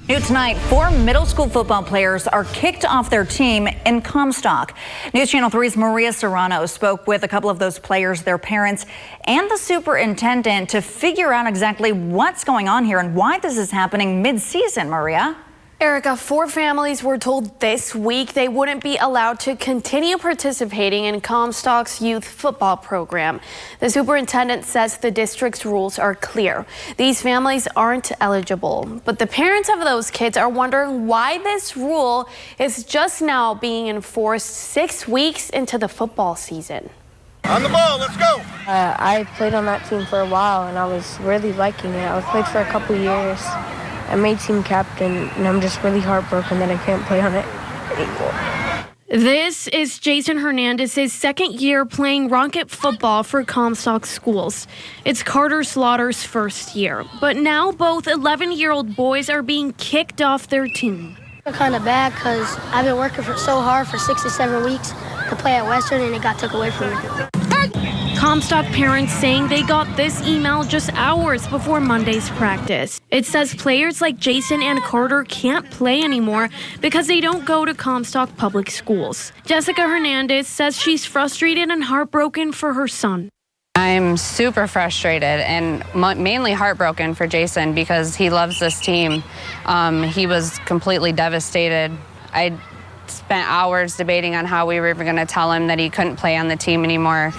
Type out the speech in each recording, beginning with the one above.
New tonight, 4 middle school football players are kicked off their team in Comstock. News Channel 3's Maria Serrano spoke with a couple of those players, their parents, and the superintendent to figure out exactly what's going on here and why this is happening mid-season. Maria? Erica, 4 families were told this week they wouldn't be allowed to continue participating in Comstock's youth football program. The superintendent says the district's rules are clear. These families aren't eligible, but the parents of those kids are wondering why this rule is just now being enforced 6 weeks into the football season. On the ball, let's go. I played on that team for a while, and I was really liking it. I played for a couple years. I made team captain, and I'm just really heartbroken that I can't play on it anymore. This is Jason Hernandez's second year playing Rocket football for Comstock schools. It's Carter Slaughter's first year, but now both 11-year-old boys are being kicked off their team. I feel kind of bad because I've been working so hard for 6 to 7 weeks to play at Western, and it got took away from me. Comstock parents saying they got this email just hours before Monday's practice. It says players like Jason and Carter can't play anymore because they don't go to Comstock public schools. Jessica Hernandez says she's frustrated and heartbroken for her son. I'm super frustrated and mainly heartbroken for Jason because he loves this team. He was completely devastated. I spent hours debating on how we were even going to tell him that he couldn't play on the team anymore.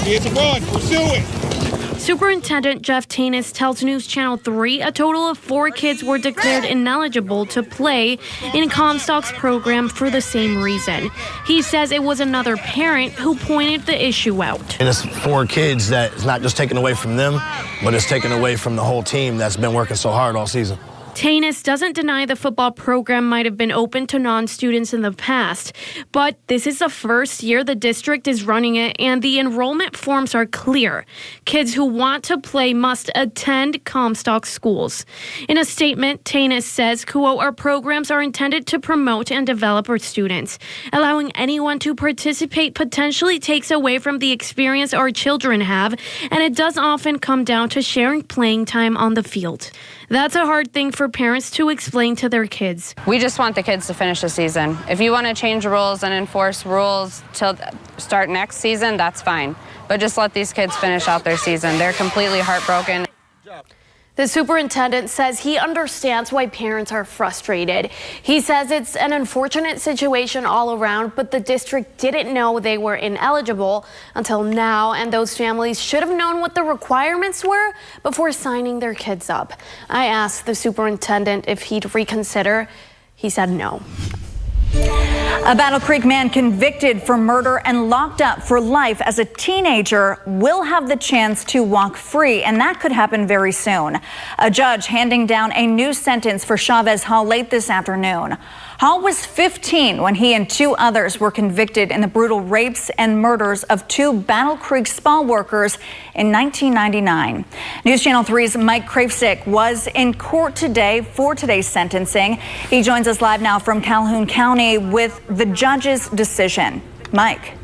It's a run. Pursue it. Superintendent Jeff Tanis tells News Channel 3 a total of 4 kids were declared ineligible to play in Comstock's program for the same reason. He says it was another parent who pointed the issue out. And it's 4 kids that is not just taken away from them, but it's taken away from the whole team that's been working so hard all season. Tanis doesn't deny the football program might have been open to non-students in the past, but this is the first year the district is running it, and the enrollment forms are clear. Kids who want to play must attend Comstock schools. In a statement, Tanis says, quote, our programs are intended to promote and develop our students. Allowing anyone to participate potentially takes away from the experience our children have, and it does often come down to sharing playing time on the field. That's a hard thing for parents to explain to their kids. We just want the kids to finish the season. If you want to change rules and enforce rules till start next season, that's fine. But just let these kids finish out their season. They're completely heartbroken. The superintendent says he understands why parents are frustrated. He says it's an unfortunate situation all around, but the district didn't know they were ineligible until now, and those families should have known what the requirements were before signing their kids up. I asked the superintendent if he'd reconsider. He said no. A Battle Creek man convicted for murder and locked up for life as a teenager will have the chance to walk free, and that could happen very soon. A judge handing down a new sentence for Chavez Hall late this afternoon. Hall was 15 when he and 2 others were convicted in the brutal rapes and murders of 2 Battle Creek spa workers in 1999. News Channel 3's Mike Krafsick was in court today for today's sentencing. He joins us live now from Calhoun County with the judge's decision. Mike.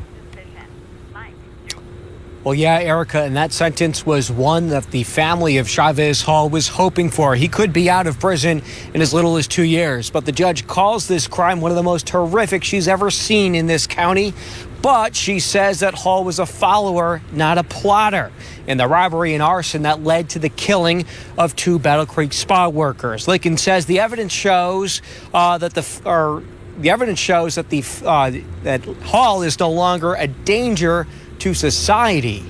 Well, yeah, Erica, and that sentence was one that the family of Chavez Hall was hoping for. He could be out of prison in as little as 2 years, but the judge calls this crime one of the most horrific she's ever seen in this county. But she says that Hall was a follower, not a plotter, in the robbery and arson that led to the killing of 2 Battle Creek spa workers. Lincoln says the evidence shows that Hall is no longer a danger to society.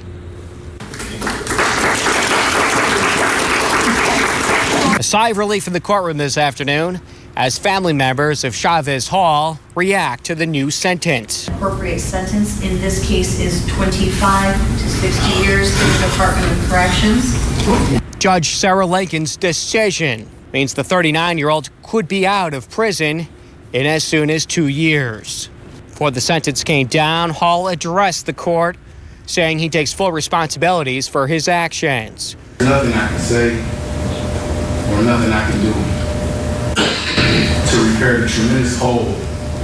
A sigh of relief in the courtroom this afternoon as family members of Chavez Hall react to the new sentence. The appropriate sentence in this case is 25 to 60 years in the Department of Corrections. Judge Sarah Lincoln's decision means the 39-year-old could be out of prison in as soon as 2 years. Before the sentence came down, Hall addressed the court, saying he takes full responsibilities for his actions. There's nothing I can say or nothing I can do to repair the tremendous hole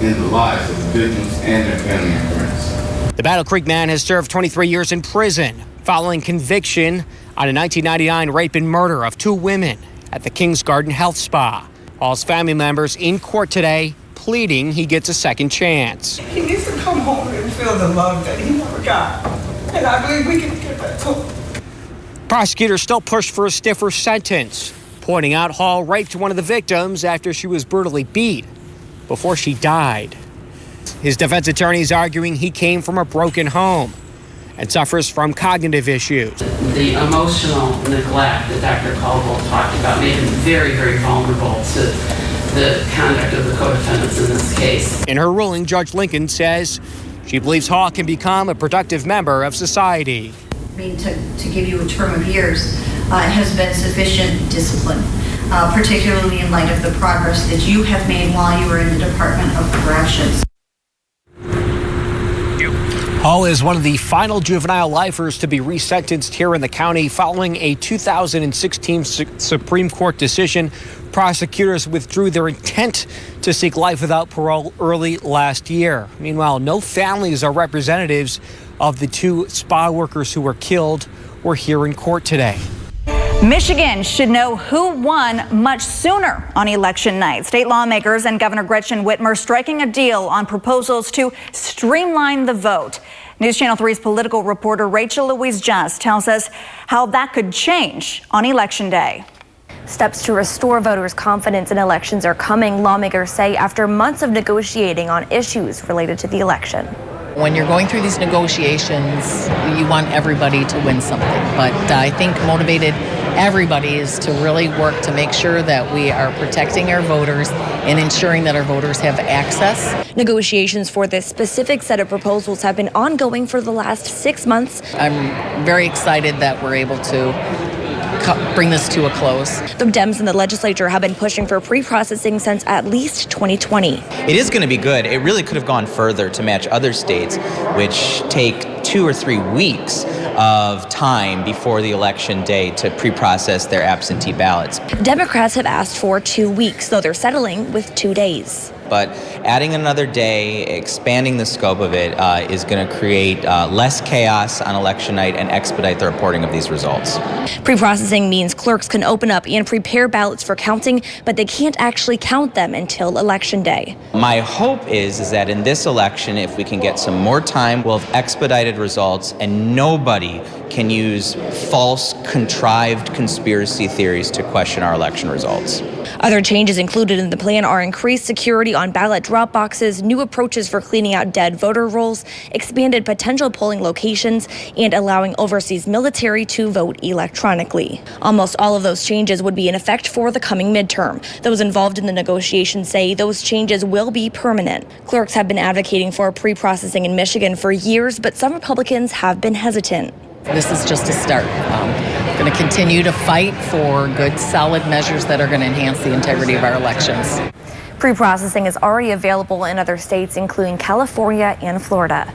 in the lives of the victims and their family and friends. The Battle Creek man has served 23 years in prison following conviction on a 1999 rape and murder of 2 women at the Kings Garden Health Spa. Hall's family members in court today pleading he gets a second chance. He needs to come home and feel the love that he never got. And I believe we can give that to him. Prosecutors still push for a stiffer sentence, pointing out Hall raped one of the victims after she was brutally beat before she died. His defense attorney is arguing he came from a broken home and suffers from cognitive issues. The emotional neglect that Dr. Caldwell talked about made him very, very vulnerable to the conduct of the co-defendants in this case. In her ruling, Judge Lincoln says she believes Hall can become a productive member of society. I mean, to give you a term of years has been sufficient discipline, particularly in light of the progress that you have made while you were in the Department of Corrections. Hall is one of the final juvenile lifers to be resentenced here in the county following a 2016 Supreme Court decision. Prosecutors withdrew their intent to seek life without parole early last year. Meanwhile, no families or representatives of the two spa workers who were killed were here in court today. Michigan should know who won much sooner on election night. State lawmakers and Governor Gretchen Whitmer striking a deal on proposals to streamline the vote. News Channel 3's political reporter Rachel Louise Just tells us how that could change on Election Day. Steps to restore voters' confidence in elections are coming, lawmakers say, after months of negotiating on issues related to the election. When you're going through these negotiations, you want everybody to win something. But I think motivated everybody is to really work to make sure that we are protecting our voters and ensuring that our voters have access. Negotiations for this specific set of proposals have been ongoing for the last 6 months. I'm very excited that we're able to bring this to a close. The Dems in the legislature have been pushing for pre-processing since at least 2020. It is going to be good. It really could have gone further to match other states, which take 2 or 3 weeks of time before the election day to pre-process their absentee ballots. Democrats have asked for 2 weeks, though they're settling with 2 days. But adding another day, expanding the scope of it, is going to create less chaos on election night and expedite the reporting of these results. Pre-processing means clerks can open up and prepare ballots for counting, but they can't actually count them until Election Day. My hope is that in this election, if we can get some more time, we'll have expedited results and nobody can use false, contrived conspiracy theories to question our election results. Other changes included in the plan are increased security on ballot drop boxes, new approaches for cleaning out dead voter rolls, expanded potential polling locations, and allowing overseas military to vote electronically. Almost all of those changes would be in effect for the coming midterm. Those involved in the negotiations say those changes will be permanent. Clerks have been advocating for pre-processing in Michigan for years, but some Republicans have been hesitant. This is just a start. Going to continue to fight for good, solid measures that are going to enhance the integrity of our elections. Pre-processing is already available in other states, including California and Florida.